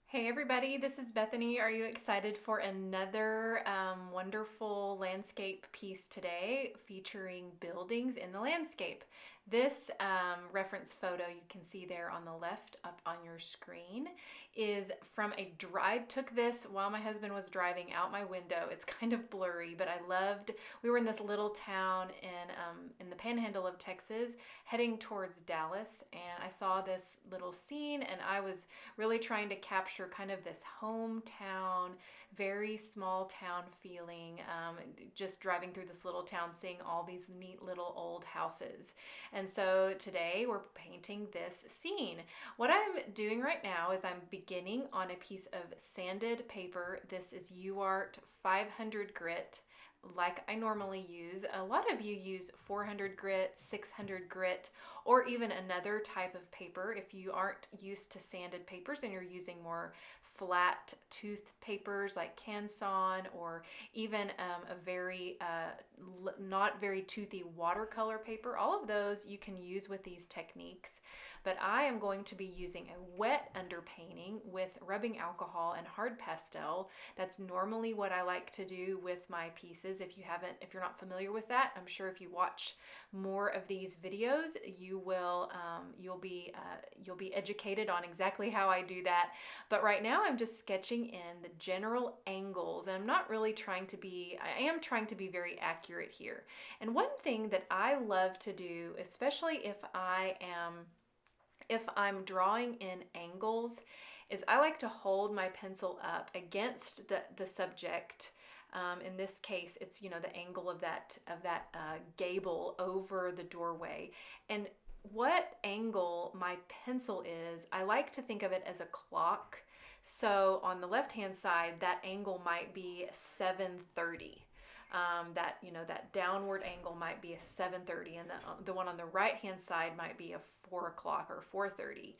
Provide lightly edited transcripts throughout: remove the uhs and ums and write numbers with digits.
Hey everybody, this is Bethany. Are you excited for another wonderful landscape piece today featuring buildings in the landscape? This reference photo you can see there on the left up on your screen is from I took this while my husband was driving out my window. It's kind of blurry, but we were in this little town in the panhandle of Texas heading towards Dallas, and I saw this little scene and I was really trying to capture kind of this hometown, very small town feeling, just driving through this little town, seeing all these neat little old houses. And so today we're painting this scene. What I'm doing right now is I'm beginning on a piece of sanded paper. This is UArt 500 grit, like I normally use. A lot of you use 400 grit, 600 grit, or even another type of paper. If you aren't used to sanded papers and you're using more flat tooth papers like Canson, or even a very not very toothy watercolor paper, all of those you can use with these techniques. But I am going to be using a wet underpainting with rubbing alcohol and hard pastel. That's normally what I like to do with my pieces. If you're not familiar with that, I'm sure if you watch more of these videos, you'll be educated on exactly how I do that. But right now I'm just sketching in the general angles, and I am trying to be very accurate here. And one thing that I love to do, especially if I'm drawing in angles, is I like to hold my pencil up against the subject. In this case, it's the angle of that gable over the doorway. And what angle my pencil is, I like to think of it as a clock. So on the left hand side, that angle might be 7:30. That downward angle might be a 7:30, and the one on the right hand side might be a 4 o'clock or 4:30.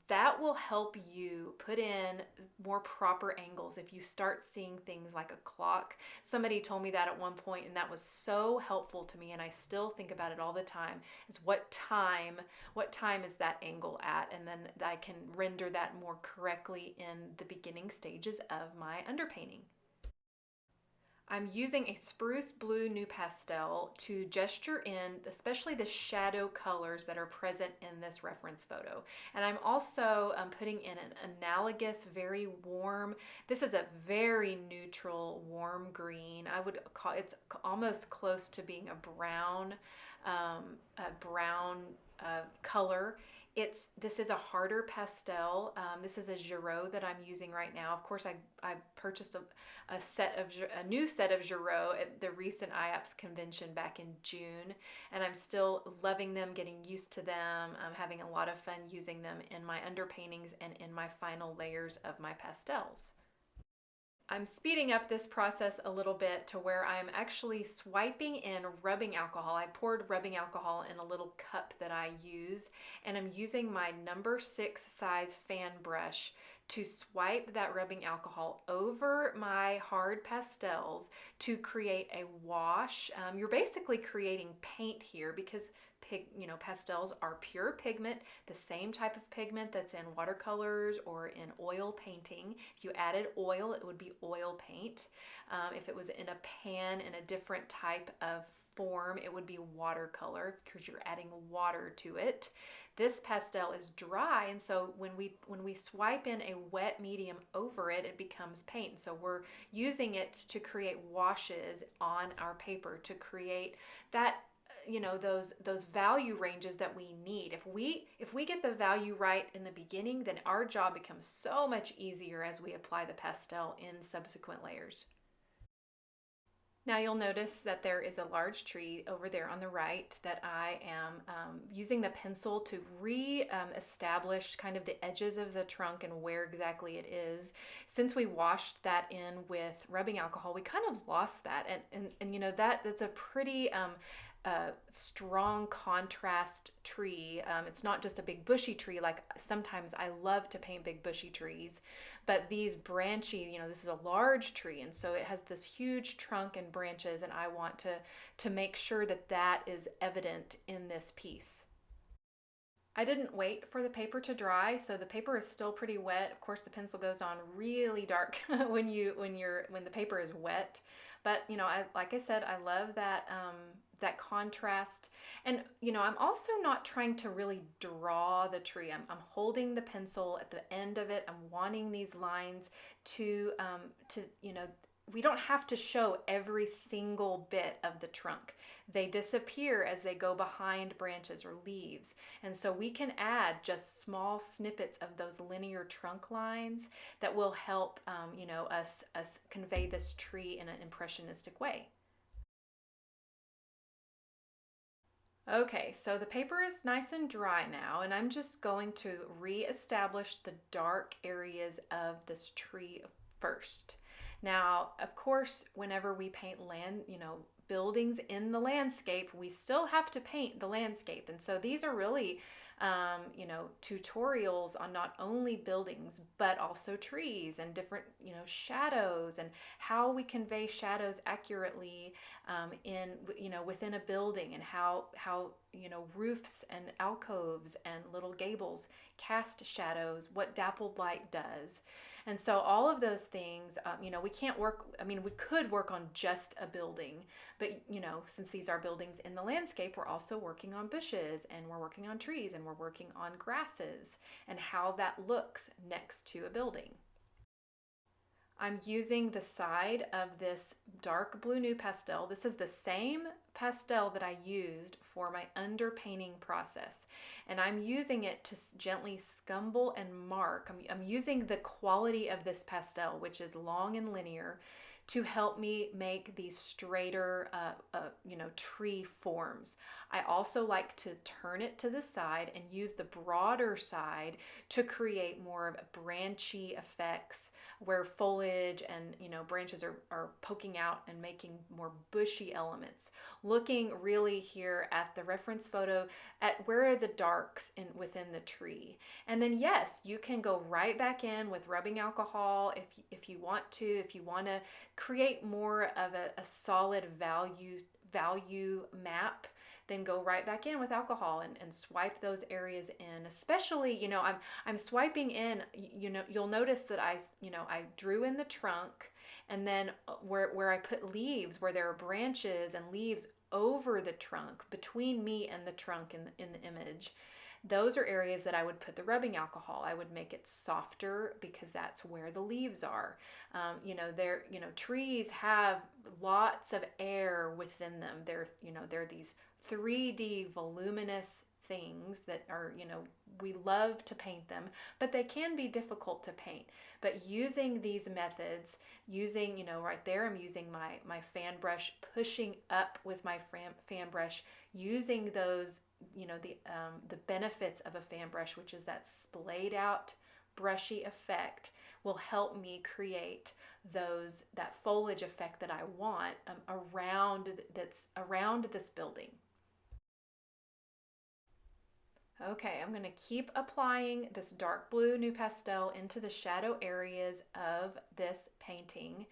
That will help you put in more proper angles if you start seeing things like a clock. Somebody told me that at one point, and that was so helpful to me, and I still think about it all the time, is what time is that angle at, and then I can render that more correctly in the beginning stages of my underpainting. I'm using a spruce blue new pastel to gesture in especially the shadow colors that are present in this reference photo. And I'm also putting in an analogous, very warm, this is a very neutral, warm green. I would call it's almost close to being a brown color. This is a harder pastel. This is a Giraud that I'm using right now. Of course, I purchased a new set of Giraud at the recent IAPS convention back in June, and I'm still loving them, getting used to them. I'm having a lot of fun using them in my underpaintings and in my final layers of my pastels. I'm speeding up this process a little bit to where I'm actually swiping in rubbing alcohol. I poured rubbing alcohol in a little cup that I use, and I'm using my number 6 size fan brush to swipe that rubbing alcohol over my hard pastels to create a wash. You're basically creating paint here because pastels are pure pigment, the same type of pigment that's in watercolors or in oil painting. If you added oil, it would be oil paint. If it was in a pan in a different type of form, it would be watercolor because you're adding water to it. This pastel is dry, and so when we swipe in a wet medium over it, it becomes paint. So we're using it to create washes on our paper to create that those value ranges that we need. If we get the value right in the beginning, then our job becomes so much easier as we apply the pastel in subsequent layers. Now you'll notice that there is a large tree over there on the right that I am using the pencil to re-establish kind of the edges of the trunk and where exactly it is. Since we washed that in with rubbing alcohol, we kind of lost that, and that's a pretty strong contrast tree. It's not just a big bushy tree like sometimes I love to paint big bushy trees, but these branchy, this is a large tree, and so it has this huge trunk and branches, and I want to make sure that that is evident in this piece. I didn't wait for the paper to dry, so the paper is still pretty wet. Of course, the pencil goes on really dark when the paper is wet. But like I said, I love that contrast. And I'm also not trying to really draw the tree. I'm holding the pencil at the end of it. I'm wanting these lines to we don't have to show every single bit of the trunk. They disappear as they go behind branches or leaves. And so we can add just small snippets of those linear trunk lines that will help us convey this tree in an impressionistic way. Okay, so the paper is nice and dry now, and I'm just going to re-establish the dark areas of this tree first. Now, of course, whenever we paint buildings in the landscape, we still have to paint the landscape. And so these are really, tutorials on not only buildings, but also trees and different, shadows and how we convey shadows accurately within a building, and how roofs and alcoves and little gables cast shadows, what dappled light does. And so all of those things, we can't work, we could work on just a building, but, since these are buildings in the landscape, we're also working on bushes, and we're working on trees, and we're working on grasses and how that looks next to a building. I'm using the side of this dark blue new pastel. This is the same pastel that I used for my underpainting process. And I'm using it to gently scumble and mark. I'm using the quality of this pastel, which is long and linear, to help me make these straighter, tree forms. I also like to turn it to the side and use the broader side to create more of branchy effects where foliage and branches are poking out and making more bushy elements. Looking really here at the reference photo at where are the darks within the tree. And then yes, you can go right back in with rubbing alcohol if you want to create more of a solid value map, then go right back in with alcohol and swipe those areas in. Especially, I'm swiping in, you'll notice that I drew in the trunk, and then where I put leaves, where there are branches and leaves over the trunk, between me and the trunk in the image, those are areas that I would put the rubbing alcohol. I would make it softer because that's where the leaves are. Trees have lots of air within them. They're these 3D voluminous things that are, we love to paint them, but they can be difficult to paint. But using these methods, right there, I'm using my fan brush, pushing up with my fan brush, using those, the benefits of a fan brush, which is that splayed out brushy effect, will help me create that foliage effect that I want around this building. Okay, I'm going to keep applying this dark blue new pastel into the shadow areas of this painting.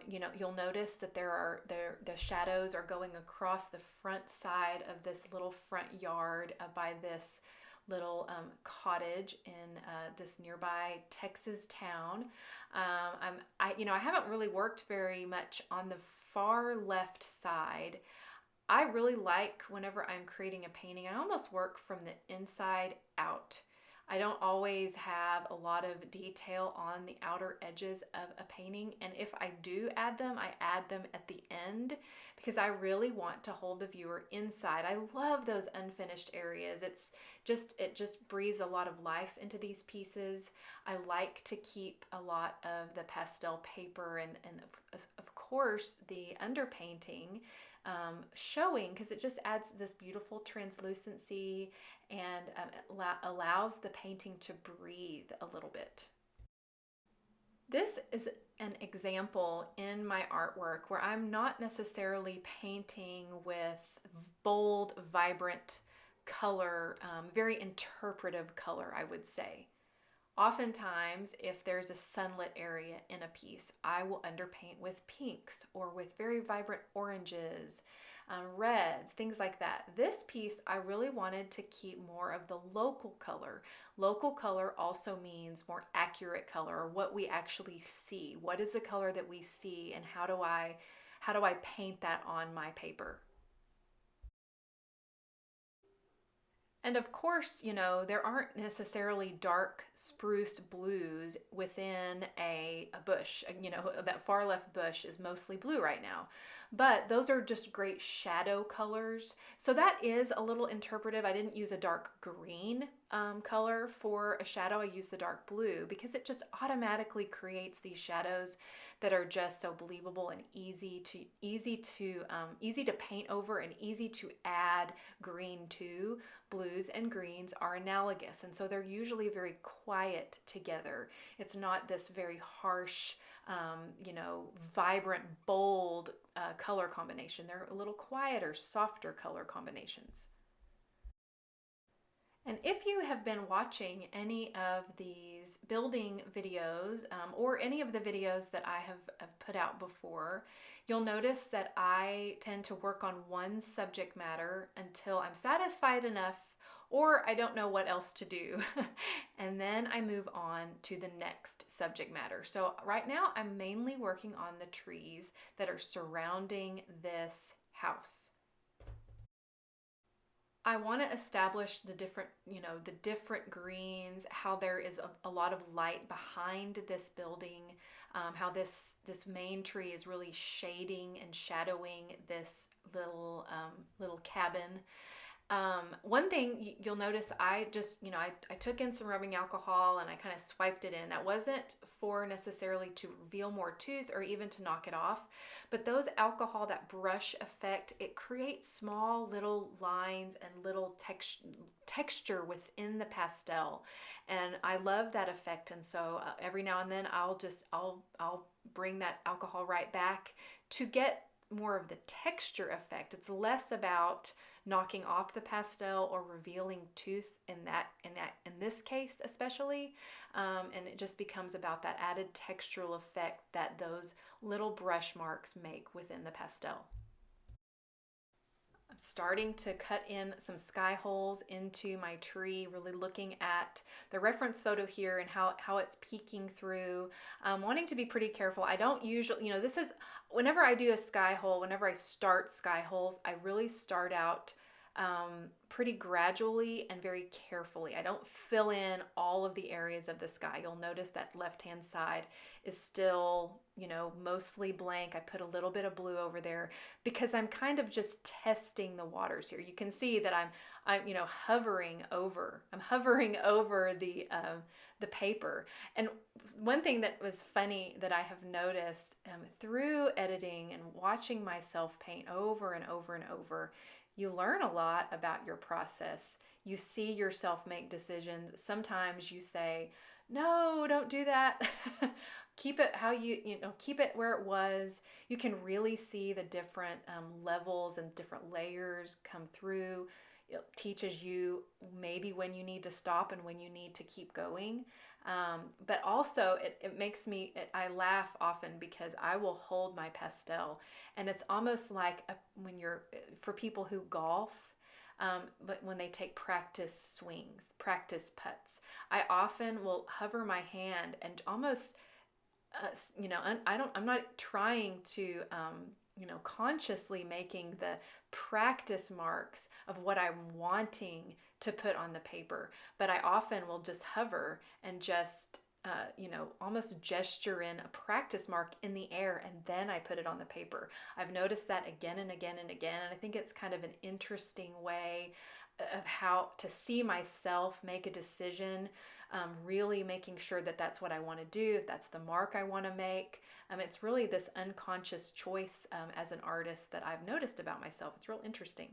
You'll notice that the shadows are going across the front side of this little front yard by this little cottage in this nearby Texas town. I haven't really worked very much on the far left side. I really like, whenever I'm creating a painting, I almost work from the inside out. I don't always have a lot of detail on the outer edges of a painting, and if I do add them, I add them at the end because I really want to hold the viewer inside. I love those unfinished areas. It just breathes a lot of life into these pieces. I like to keep a lot of the pastel paper and of course the underpainting showing, because it just adds this beautiful translucency and allows the painting to breathe a little bit. This is an example in my artwork where I'm not necessarily painting with bold, vibrant color, very interpretive color, I would say. Oftentimes, if there's a sunlit area in a piece, I will underpaint with pinks or with very vibrant oranges, reds, things like that. This piece, I really wanted to keep more of the local color. Local color also means more accurate color, or what we actually see. What is the color that we see, and how do I paint that on my paper? And of course, there aren't necessarily dark spruce blues within a bush. That far left bush is mostly blue right now. But those are just great shadow colors. So that is a little interpretive. I didn't use a dark green color for a shadow. I used the dark blue because it just automatically creates these shadows that are just so believable and easy to paint over and easy to add green to. Blues and greens are analogous, and so they're usually very quiet together. It's not this very harsh, vibrant, bold color combination. They're a little quieter, softer color combinations. And if you have been watching any of these building videos, or any of the videos that I have put out before, you'll notice that I tend to work on one subject matter until I'm satisfied enough or I don't know what else to do. And then I move on to the next subject matter. So right now I'm mainly working on the trees that are surrounding this house. I want to establish the different greens, how there is a lot of light behind this building, how this main tree is really shading and shadowing this little cabin. One thing you'll notice, I took in some rubbing alcohol and I kind of swiped it in. That wasn't for necessarily to reveal more tooth or even to knock it off, but those alcohol, that brush effect, it creates small little lines and little texture within the pastel. And I love that effect. And so every now and then I'll bring that alcohol right back to get more of the texture effect. It's less about knocking off the pastel or revealing tooth in this case especially, and it just becomes about that added textural effect that those little brush marks make within the pastel. I'm starting to cut in some sky holes into my tree, really looking at the reference photo here and how it's peeking through. Wanting to be pretty careful. I don't usually, this is, whenever I do a sky hole, whenever I start sky holes, I really start out pretty gradually and very carefully. I don't fill in all of the areas of the sky. You'll notice that left-hand side is still, mostly blank. I put a little bit of blue over there because I'm kind of just testing the waters here. You can see that I'm hovering over the paper. And one thing that was funny that I have noticed through editing and watching myself paint over and over and over, you learn a lot about your process. You see yourself make decisions. Sometimes you say, no, don't do that. Keep it how keep it where it was. You can really see the different levels and different layers come through. It teaches you maybe when you need to stop and when you need to keep going. But also it makes me, I laugh often because I will hold my pastel and it's almost like for people who golf, but when they take practice swings, practice putts, I often will hover my hand and almost, I'm not trying to, consciously making the practice marks of what I'm wanting to put on the paper, but I often will just hover and just, almost gesture in a practice mark in the air, and then I put it on the paper. I've noticed that again and again and again, and I think it's kind of an interesting way of how to see myself make a decision, really making sure that that's what I want to do, if that's the mark I want to make. It's really this unconscious choice as an artist that I've noticed about myself. It's real interesting.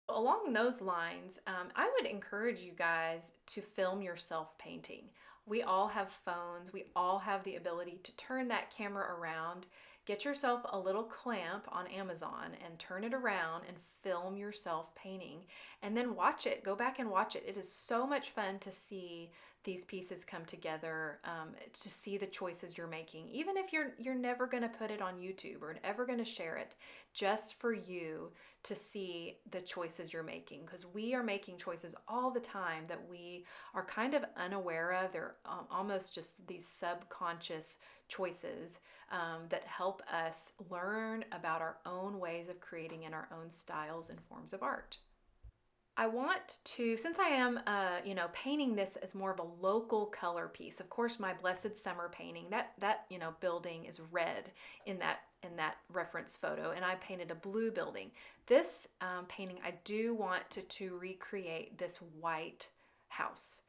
Along those lines, I would encourage you guys to film yourself painting. We all have phones. We all have the ability to turn that camera around. Get yourself a little clamp on Amazon and turn it around and film yourself painting, and then watch it. Go back and watch it. It is so much fun to see these pieces come together, to see the choices you're making, even if you're never going to put it on YouTube or ever going to share it, just for you to see the choices you're making, because we are making choices all the time that we are kind of unaware of. They're almost just these subconscious choices that help us learn about our own ways of creating and our own styles and forms of art. I want to, since I am, painting this as more of a local color piece. Of course, my Blessed Summer painting, that building is red in that reference photo, and I painted a blue building. This painting, I do want to recreate this white house.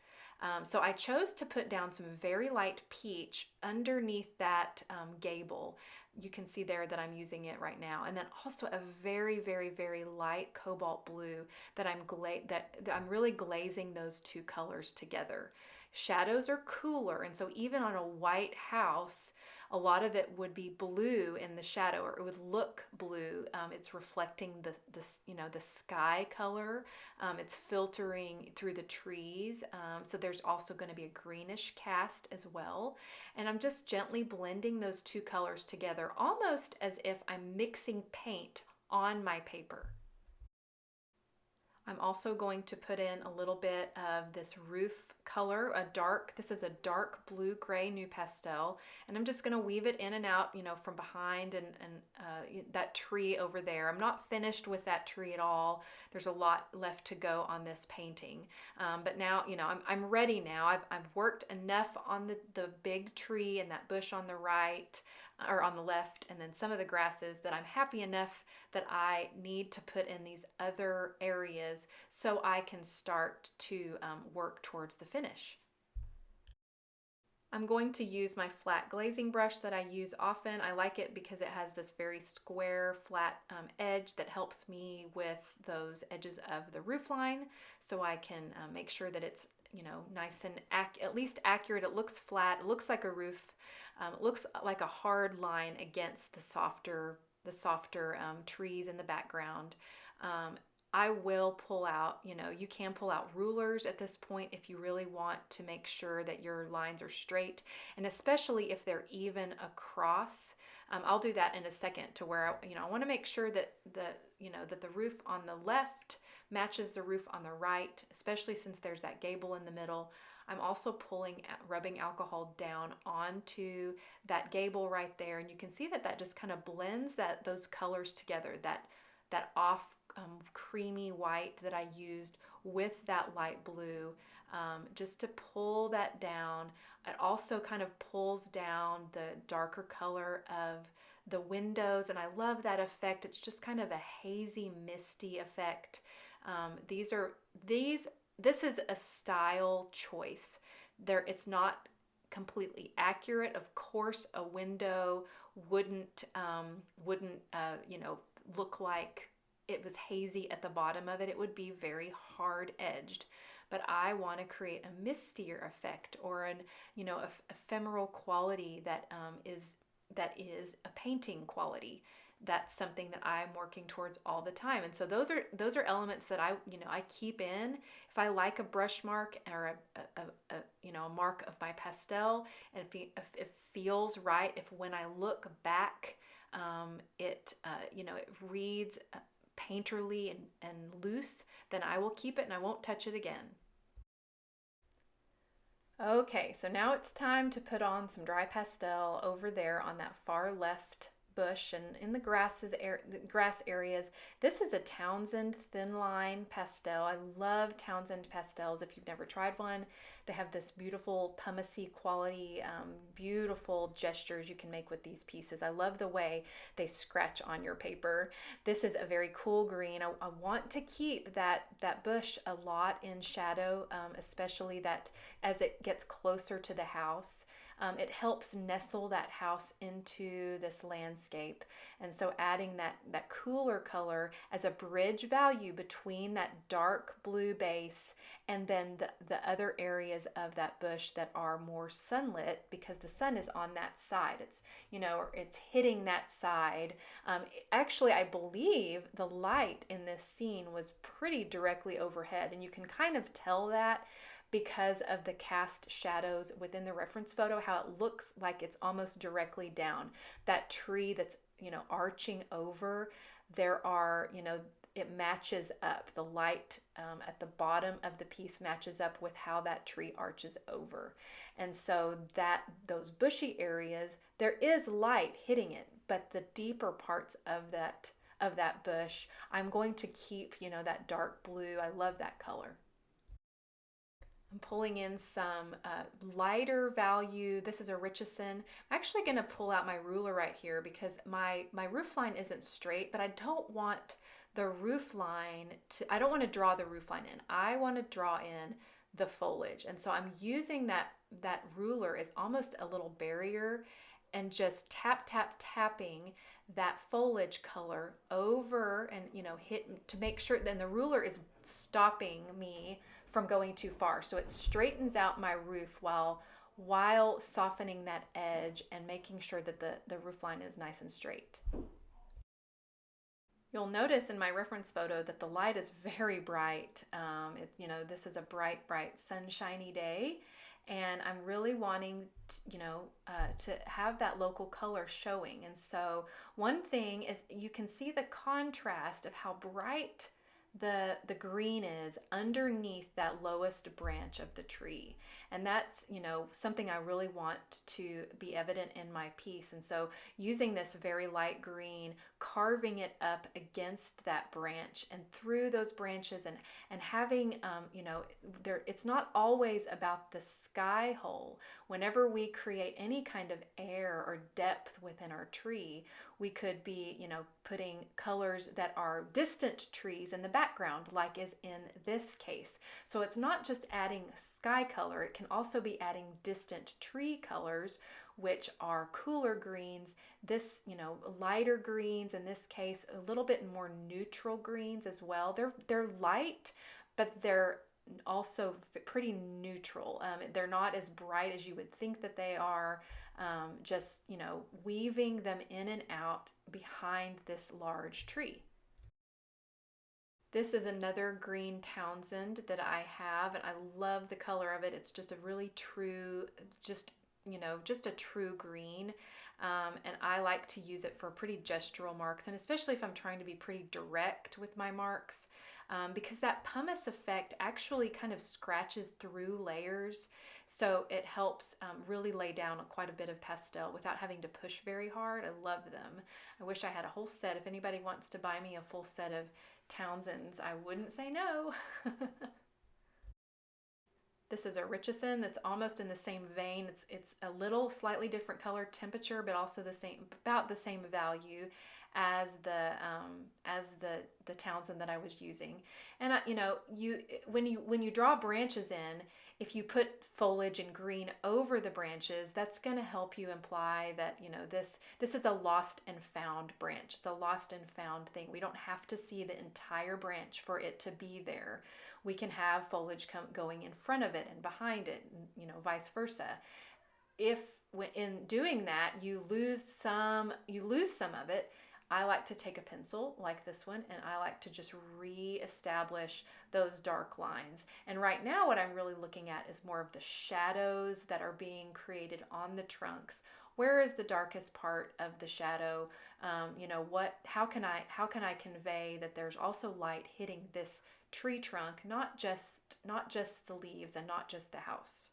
So I chose to put down some very light peach underneath that gable. You can see there that I'm using it right now. And then also a very, very, very light cobalt blue that I'm really glazing those two colors together. Shadows are cooler, and so even on a white house, a lot of it would be blue in the shadow, or it would look blue. It's reflecting the sky color. It's filtering through the trees. So there's also going to be a greenish cast as well. And I'm just gently blending those two colors together, almost as if I'm mixing paint on my paper. I'm also going to put in a little bit of this roof color, this is a dark blue gray new pastel, and I'm just going to weave it in and out, from behind and that tree over there. I'm not finished with that tree at all. There's a lot left to go on this painting, but now, I'm ready now. I've worked enough on the big tree and that bush on the right, or on the left, and then some of the grasses, that I'm happy enough that I need to put in these other areas so I can start to work towards the finish. I'm going to use my flat glazing brush that I use often. I like it because it has this very square, flat edge that helps me with those edges of the roof line, so I can make sure that it's nice and at least accurate. It looks flat. It looks like a roof. It looks like a hard line against the softer trees in the background. I will pull out, you can pull out rulers at this point if you really want to make sure that your lines are straight, and especially if they're even across. I'll do that in a second, to where I want to make sure that the roof on the left matches the roof on the right, especially since there's that gable in the middle. I'm also rubbing alcohol down onto that gable right there, and you can see that just kind of blends those colors together, that off creamy white that I used with that light blue, just to pull that down. It also kind of pulls down the darker color of the windows, and I love that effect. It's just kind of a hazy, misty effect. This is a style choice. It's not completely accurate. Of course, a window wouldn't look like it was hazy at the bottom of it. It would be very hard edged. But I want to create a mistier effect, or an ephemeral quality that is a painting quality. That's something that I'm working towards all the time. And so those are elements that I keep in. If I like a brush mark, or a mark of my pastel, and if it feels right, if when I look back, it reads painterly and loose, then I will keep it and I won't touch it again. Okay, so now it's time to put on some dry pastel over there on that far left bush and in the grass areas. This is a Townsend thin line pastel. I love Townsend pastels. If you've never tried one, they have this beautiful pumicey quality, beautiful gestures you can make with these pieces. I love the way they scratch on your paper. This is a very cool green. I want to keep that bush a lot in shadow, especially that as it gets closer to the house. It helps nestle that house into this landscape. And so adding that cooler color as a bridge value between that dark blue base and then the other areas of that bush that are more sunlit, because the sun is on that side. It's hitting that side. Actually, I believe the light in this scene was pretty directly overhead, and you can kind of tell that because of the cast shadows within the reference photo, how it looks like it's almost directly down. That tree that's, arching over, there are, it matches up. The light at the bottom of the piece matches up with how that tree arches over. And so those bushy areas, there is light hitting it, but the deeper parts of that bush, I'm going to keep, that dark blue. I love that color. I'm pulling in some lighter value. This is a Richardson. I'm actually going to pull out my ruler right here because my roof line isn't straight, but I don't want the roof line I don't want to draw the roof line in. I want to draw in the foliage. And so I'm using that ruler as almost a little barrier and just tapping that foliage color over and, hit to make sure then the ruler is stopping me from going too far. So it straightens out my roof while softening that edge and making sure that the roof line is nice and straight. You'll notice in my reference photo that the light is very bright. This is a bright, sunshiny day, and I'm really wanting to have that local color showing. And so one thing is you can see the contrast of how bright the green is underneath that lowest branch of the tree. And that's, something I really want to be evident in my piece. And so using this very light green, carving it up against that branch and through those branches and having, it's not always about the sky hole. Whenever we create any kind of air or depth within our tree, we could be, putting colors that are distant trees in the background, like is in this case. So it's not just adding sky color, it can also be adding distant tree colors, which are cooler greens, this, lighter greens, in this case, a little bit more neutral greens as well. They're light, but they're also pretty neutral. They're not as bright as you would think that they are. Just, weaving them in and out behind this large tree. This is another green Townsend that I have, and I love the color of it. It's just a really true, just a true green. And I like to use it for pretty gestural marks, and especially if I'm trying to be pretty direct with my marks, because that pumice effect actually kind of scratches through layers. So it helps really lay down quite a bit of pastel without having to push very hard. I love them. I wish I had a whole set. If anybody wants to buy me a full set of Townsends, I wouldn't say no. This is a Richardson that's almost in the same vein. It's a little slightly different color temperature, but also about the same value as the Townsend that I was using. And when you draw branches in, if you put foliage in green over the branches, that's going to help you imply that this is a lost and found branch. It's a lost and found thing. We don't have to see the entire branch for it to be there. We can have foliage going in front of it and behind it, and vice versa. If in doing that you lose some of it, I like to take a pencil like this one, and I like to just re-establish those dark lines. And right now what I'm really looking at is more of the shadows that are being created on the trunks. Where is the darkest part of the shadow? How can I convey that there's also light hitting this tree trunk, not just the leaves and not just the house.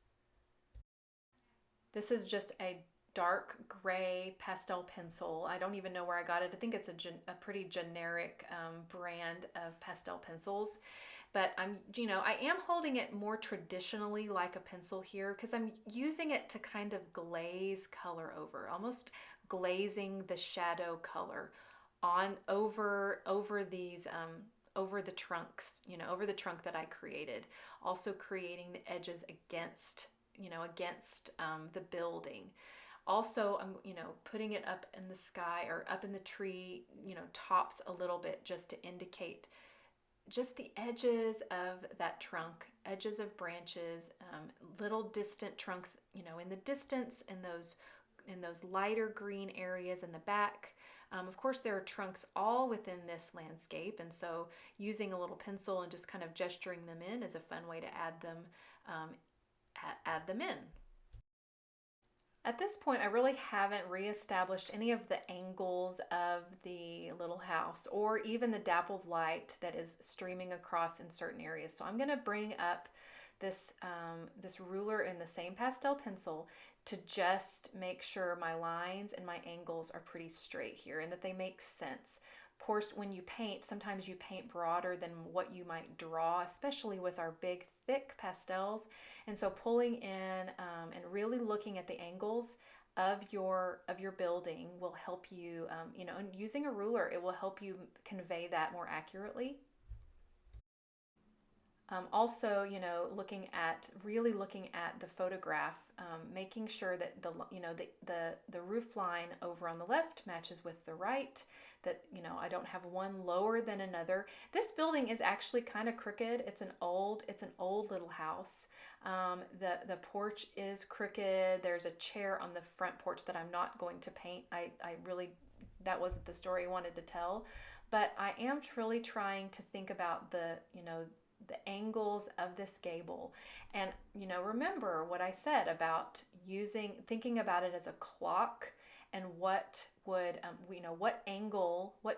This is just a dark gray pastel pencil. I don't even know where I got it. I think it's a pretty generic brand of pastel pencils, but I am holding it more traditionally like a pencil here because I'm using it to kind of glaze color over, almost glazing the shadow color on over these over the trunks, over the trunk that I created. Also creating the edges against the building. Also, I'm, putting it up in the sky or up in the tree, tops a little bit just to indicate just the edges of that trunk, edges of branches, little distant trunks, in the distance, in those lighter green areas in the back. Of course, there are trunks all within this landscape, and so using a little pencil and just kind of gesturing them in is a fun way to add them um, add them in. At this point, I really haven't reestablished any of the angles of the little house or even the dappled light that is streaming across in certain areas. So I'm going to bring up this ruler in the same pastel pencil to just make sure my lines and my angles are pretty straight here and that they make sense. Of course, when you paint, sometimes you paint broader than what you might draw, especially with our big, thick pastels. And so pulling in and really looking at the angles of your building will help you, and using a ruler, it will help you convey that more accurately. Also, really looking at the photograph, making sure that the roof line over on the left matches with the right, that, I don't have one lower than another. This building is actually kind of crooked. It's an old little house. The porch is crooked. There's a chair on the front porch that I'm not going to paint. That wasn't the story I wanted to tell, but I am really trying to think about the angles of this gable. And remember what I said about thinking about it as a clock, and what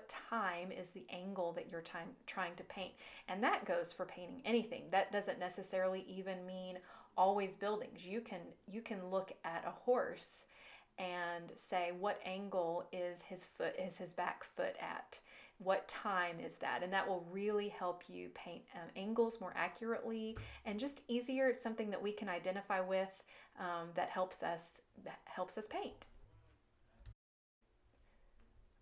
time is the angle that you're trying to paint. And that goes for painting anything. That doesn't necessarily even mean always buildings. You can look at a horse and say, what angle is his back foot at? What time is that? And that will really help you paint angles more accurately and just easier. It's something that we can identify with, that helps us paint.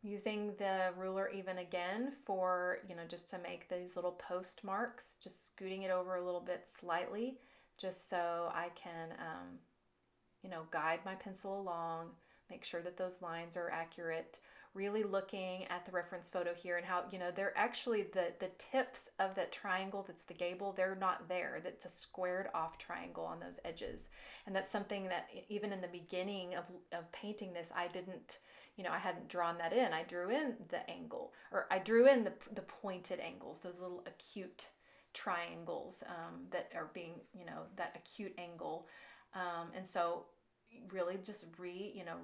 Using the ruler even again for, just to make these little post marks, just scooting it over a little bit slightly, just so I can, guide my pencil along, make sure that those lines are accurate. Really looking at the reference photo here and how, they're actually the tips of that triangle that's the gable, they're not there. That's a squared off triangle on those edges. And that's something that even in the beginning of painting this, I didn't, I hadn't drawn that in. I drew in the angle, or I drew in the pointed angles, those little acute triangles that are being, that acute angle. And so really just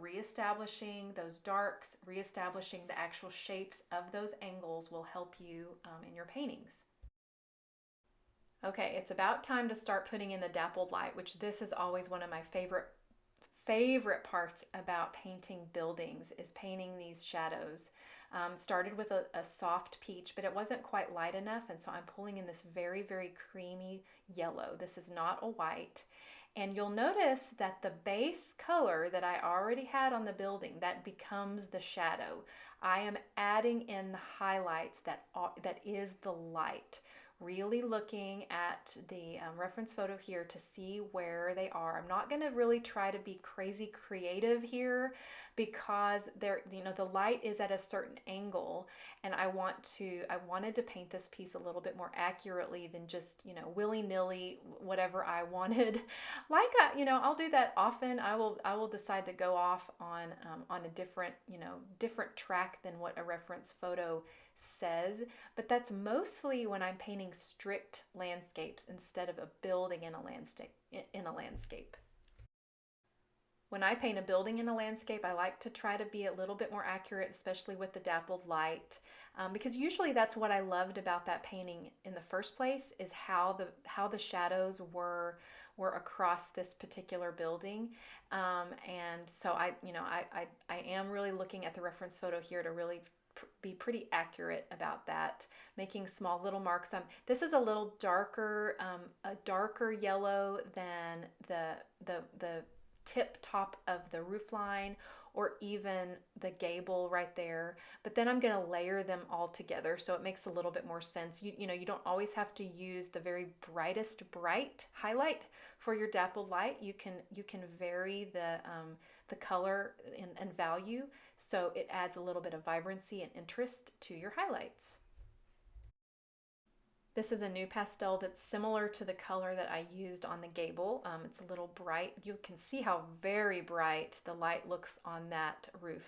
reestablishing those darks, reestablishing the actual shapes of those angles will help you in your paintings. Okay, it's about time to start putting in the dappled light, which this is always one of my favorite parts about painting buildings, is painting these shadows. Started with a soft peach, but it wasn't quite light enough, and so I'm pulling in this very, very creamy yellow. This is not a white. And you'll notice that the base color that I already had on the building, that becomes the shadow. I am adding in the highlights that is the light. Really looking at the reference photo here to see where they are. I'm not going to really try to be crazy creative here, because the light is at a certain angle, and I wanted to paint this piece a little bit more accurately than just, willy-nilly, whatever I wanted. I'll do that often. I will decide to go off on a different track than what a reference photo says, but that's mostly when I'm painting strict landscapes instead of a building in a landscape. When I paint a building in a landscape, I like to try to be a little bit more accurate, especially with the dappled light, because usually that's what I loved about that painting in the first place, is how the shadows were across this particular building. And so I am really looking at the reference photo here to really be pretty accurate about that, making small little marks. This is a little darker, a darker yellow than the tip top of the roof line, or even the gable right there. But then I'm going to layer them all together so it makes a little bit more sense. You don't always have to use the very brightest bright highlight for your dappled light. You can vary the color and value, so it adds a little bit of vibrancy and interest to your highlights. This is a new pastel that's similar to the color that I used on the gable. It's a little bright. You can see how very bright the light looks on that roof.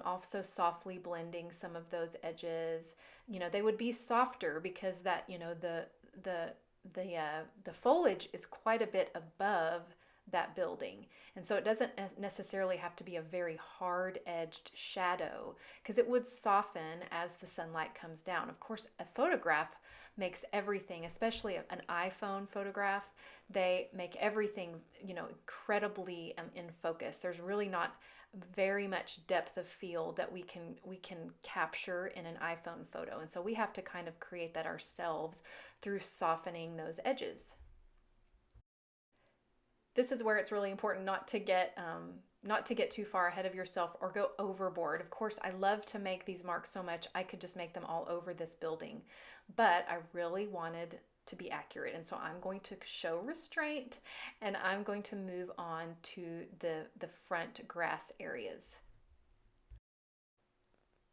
Also softly blending some of those edges. They would be softer because that, the the foliage is quite a bit above that building. And so it doesn't necessarily have to be a very hard edged shadow, because it would soften as the sunlight comes down. Of course, a photograph makes everything, especially an iPhone photograph, they make everything, incredibly in focus. There's really not very much depth of field that we can capture in an iPhone photo. And so we have to kind of create that ourselves through softening those edges. This is where it's really important not to get too far ahead of yourself or go overboard. Of course, I love to make these marks so much I could just make them all over this building, but I really wanted to be accurate, and so I'm going to show restraint, and I'm going to move on to the front grass areas.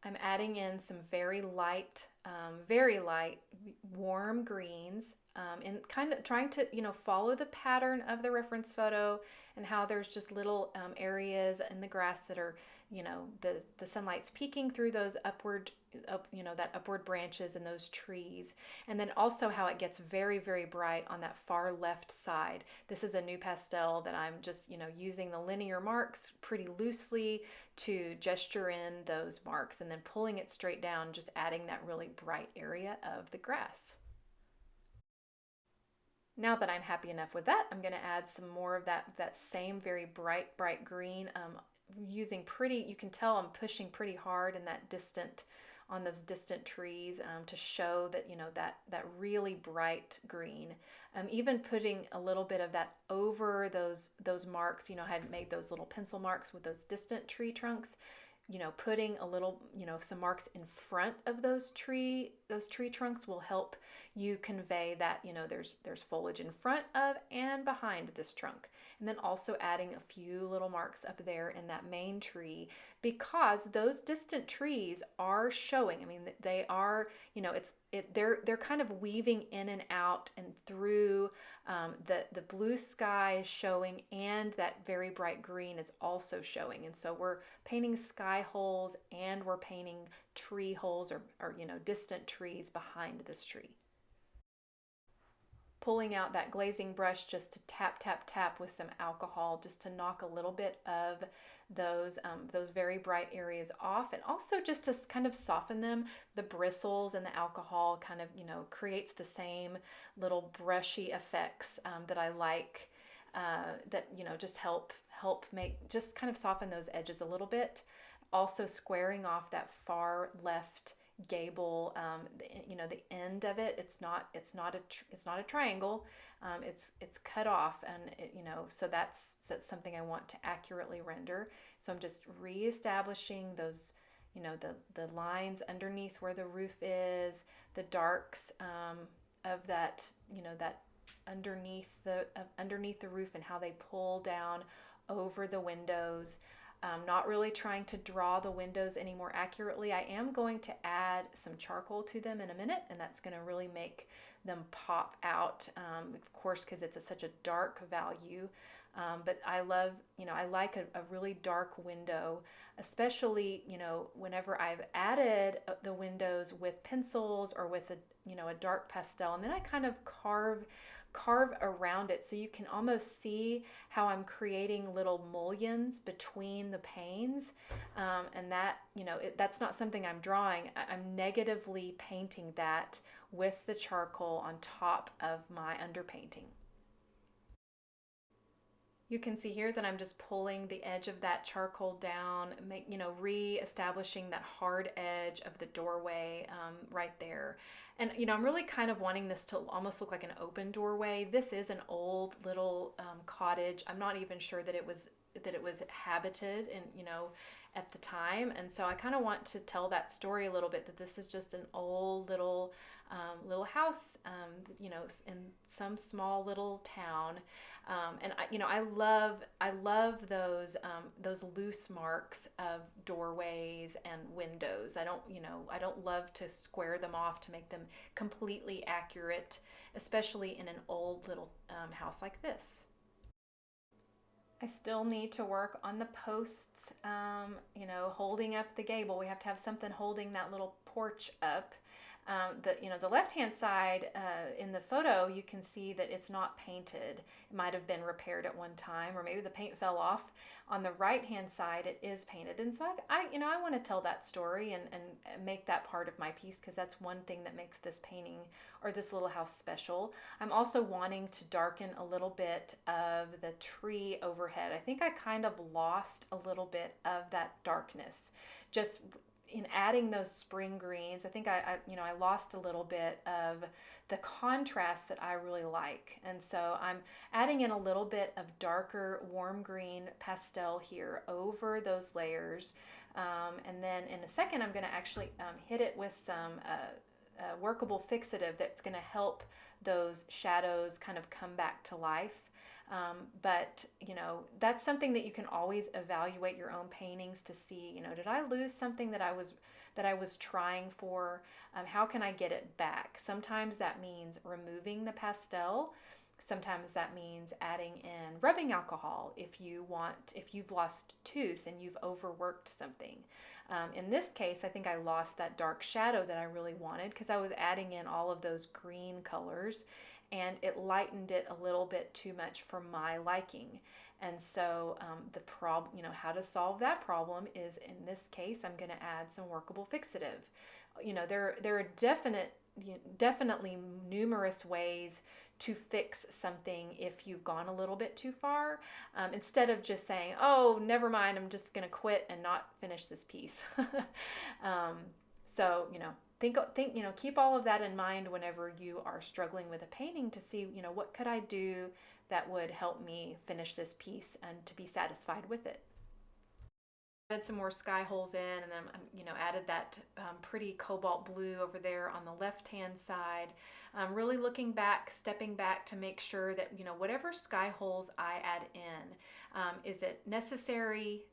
I'm adding in some very light, warm greens, and kind of trying to, follow the pattern of the reference photo, and how there's just little areas in the grass that are, the sunlight's peeking through those that upward branches and those trees. And then also how it gets very, very bright on that far left side. This is a new pastel that I'm just, using the linear marks pretty loosely to gesture in those marks, and then pulling it straight down, just adding that really bright area of the grass. Now that I'm happy enough with that, I'm going to add some more of that same very bright green. Using you can tell I'm pushing pretty hard in on those distant trees, to show that, that really bright green. Even putting a little bit of that over those marks. I had made those little pencil marks with those distant tree trunks. Putting a little, some marks in front of those tree trunks will help you convey that, there's foliage in front of and behind this trunk. And then also adding a few little marks up there in that main tree, because those distant trees are showing. I mean, they are, they're kind of weaving in and out and through. The blue sky is showing, and that very bright green is also showing. And so we're painting sky holes, and we're painting tree holes, or distant trees behind this tree. Pulling out that glazing brush just to tap with some alcohol, just to knock a little bit of those very bright areas off, and also just to kind of soften them. The bristles and the alcohol kind of creates the same little brushy effects that I like, that just help make, just kind of soften those edges a little bit. Also squaring off that far left gable, the end of it. It's not a triangle. It's cut off, and so that's something I want to accurately render. So I'm just reestablishing those, the lines underneath where the roof is, the darks of that, that underneath the roof, and how they pull down over the windows. Not really trying to draw the windows any more accurately. I am going to add some charcoal to them in a minute, and that's going to really make them pop out, of course, because it's such a dark value. But I love, I like a really dark window, especially, whenever I've added the windows with pencils or with a dark pastel, and then I kind of carve around it, so you can almost see how I'm creating little mullions between the panes, and that, that's not something I'm drawing. I'm negatively painting that with the charcoal on top of my underpainting. You can see here that I'm just pulling the edge of that charcoal down, re-establishing that hard edge of the doorway right there. And, I'm really kind of wanting this to almost look like an open doorway. This is an old little cottage. I'm not even sure that it was habited at the time. And so I kind of want to tell that story a little bit, that this is just an old little house, in some small little town. And I love those loose marks of doorways and windows. I don't love to square them off to make them completely accurate, especially in an old little house like this. I still need to work on the posts, holding up the gable. We have to have something holding that little porch up. The left-hand side in the photo, you can see that it's not painted. It might have been repaired at one time, or maybe the paint fell off. On the right-hand side, it is painted, and so I want to tell that story and make that part of my piece, because that's one thing that makes this painting or this little house special. I'm also wanting to darken a little bit of the tree overhead. I think I kind of lost a little bit of that darkness just in adding those spring greens. I think I lost a little bit of the contrast that I really like. And so I'm adding in a little bit of darker warm green pastel here over those layers. And then in a second, I'm going to actually hit it with some workable fixative that's going to help those shadows kind of come back to life. But that's something that you can always evaluate your own paintings to see, did I lose something that I was trying for? How can I get it back? Sometimes that means removing the pastel. Sometimes that means adding in rubbing alcohol if you've lost tooth and you've overworked something. In this case, I think I lost that dark shadow that I really wanted because I was adding in all of those green colors, and it lightened it a little bit too much for my liking. And so how to solve that problem is, in this case, I'm going to add some workable fixative. There are definitely numerous ways to fix something if you've gone a little bit too far, instead of just saying, oh, never mind, I'm just going to quit and not finish this piece. So, think, keep all of that in mind whenever you are struggling with a painting, to see, what could I do that would help me finish this piece and to be satisfied with it. Added some more sky holes in, and then added that pretty cobalt blue over there on the left hand side. Really stepping back to make sure that whatever sky holes I add in, is it necessary?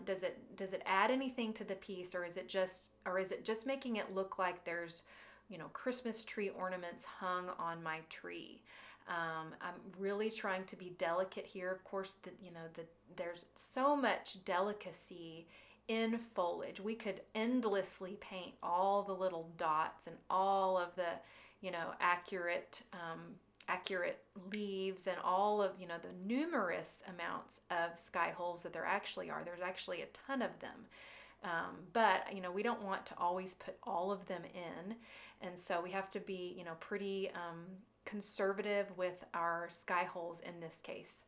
Does it add anything to the piece, or is it just making it look like there's Christmas tree ornaments hung on my tree? I'm really trying to be delicate here. Of course, there's so much delicacy in foliage. We could endlessly paint all the little dots and all of the, accurate leaves and all of, the numerous amounts of sky holes that there actually are. There's actually a ton of them. But we don't want to always put all of them in. And so we have to be, pretty conservative with our sky holes in this case.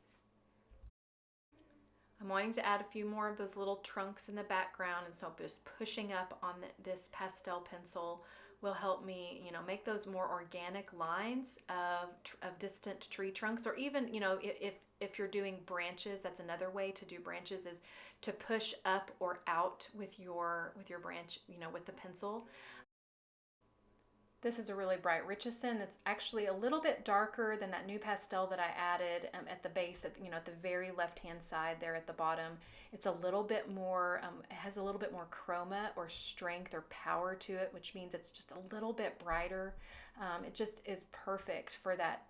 I'm wanting to add a few more of those little trunks in the background, and so just pushing up on this pastel pencil will help me, make those more organic lines of distant tree trunks. Or even, if you're doing branches, that's another way to do branches, is to push up or out with your branch, with the pencil. This is a really bright Richardson that's actually a little bit darker than that new pastel that I added at the base, at the very left-hand side there at the bottom. It's a little bit more, it has a little bit more chroma or strength or power to it, which means it's just a little bit brighter. It just is perfect for that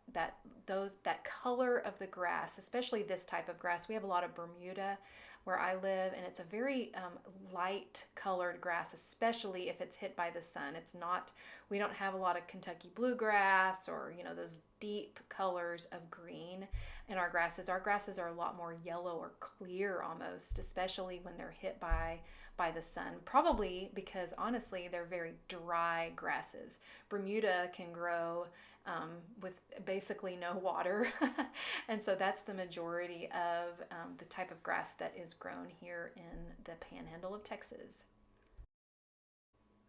color of the grass, especially this type of grass. We have a lot of Bermuda where I live, and it's a very light colored grass, especially if it's hit by the sun. We don't have a lot of Kentucky bluegrass or those deep colors of green in our grasses. Our grasses are a lot more yellow or clear almost, especially when they're hit by the sun. Probably because honestly they're very dry grasses. Bermuda can grow with basically no water. And so that's the majority of the type of grass that is grown here in the panhandle of Texas.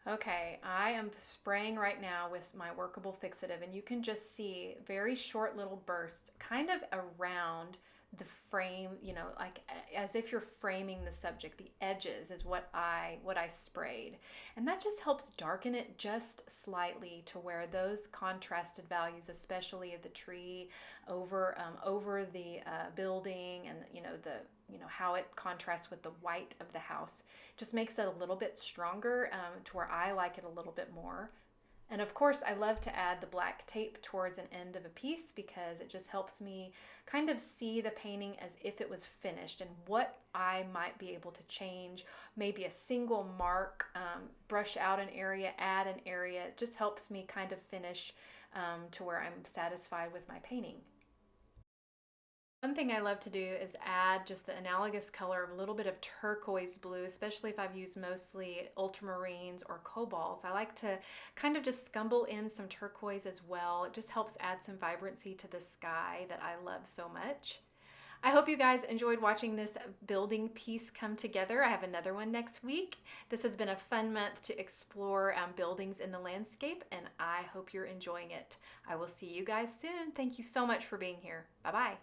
Okay, I am spraying right now with my workable fixative, and you can just see very short little bursts kind of around the frame, like as if you're framing the subject. The edges is what I sprayed, and that just helps darken it just slightly to where those contrasted values, especially of the tree over the building, and how it contrasts with the white of the house, just makes it a little bit stronger, to where I like it a little bit more. And of course, I love to add the black tape towards an end of a piece because it just helps me kind of see the painting as if it was finished and what I might be able to change. Maybe a single mark, brush out an area, add an area. It just helps me kind of finish to where I'm satisfied with my painting. One thing I love to do is add just the analogous color of a little bit of turquoise blue, especially if I've used mostly ultramarines or cobalts. I like to kind of just scumble in some turquoise as well. It just helps add some vibrancy to the sky that I love so much. I hope you guys enjoyed watching this building piece come together. I have another one next week. This has been a fun month to explore buildings in the landscape, and I hope you're enjoying it. I will see you guys soon. Thank you so much for being here. Bye-bye.